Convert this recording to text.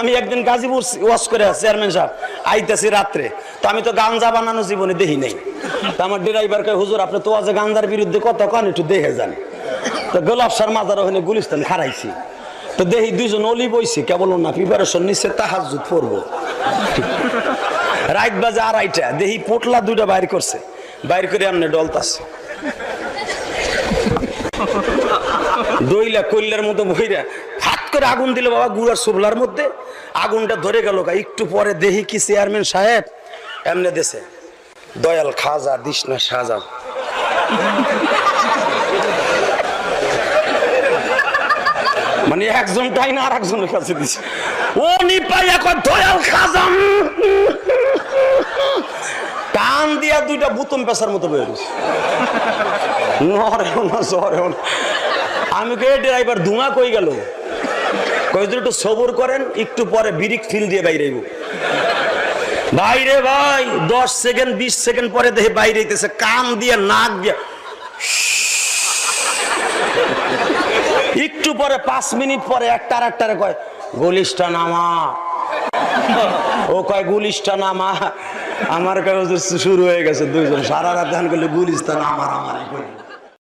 আমি একদিন গাজীপুর ওয়াশ করে চেয়ারম্যান সাহেব আইতেছি রাত্রে, তো আমি তো গাঞ্জা বানানো জীবনে দেখি নাই। তো আমার ড্রাইভার কয়, হুজুর আপনি তো আজ গাঞ্জার বিরুদ্ধে কত কন একটু দেখে যান। তো গোলাপসার মাজার ওখানে গুলিস্তান খারাইছি, তো দেখি দুইজন অলি বইছে, কেবল না প্রিপারেশন নিচ্ছে তাহাজ্জুদ পড়বো। রাত বাজে 2:30, দেখি পোটলা 2টা বাইর করছে, বাইর করে আমনে ডলতাছে দইলা কইলার মতো বইরা হাত করে আগুন দিল বাবা গুড়ার সুবলার মধ্যে, আগুনটা ধরে গেল। একটু পরে দেখি কি চেয়ারম্যান সাহেব এমনে দেশে দয়াল খাজা দিস না সাজা। মানে একজন টাই না আর একজনের কাছে দিছে, ও নিপাই এখন দয়াল খাজা কান দিয়া 2টা বুতম পেশার মতো বেরিয়েছে। নরেও না জ্বরেও না। আমি কে ড্রাইভার ধোঁয়া কই গেল, কয়েকজন একটু সবর করেন, একটু পরে বিরিক ফিল দিয়ে বাইরে বাইরে ভাই 10 সেকেন্ড 20 সেকেন্ড পরে দেখে বাইরে হইতেছে, কান দিয়ে নাক দিয়ে। একটু পরে 5 মিনিট পরে একটারে কয় গুলিশটা নামা, ও কয় গুলিশটা নামা। আমার কাগজ শুরু হয়ে গেছে, দুইজন সারা রাত ধান করলে গুলিশটা নামার আমার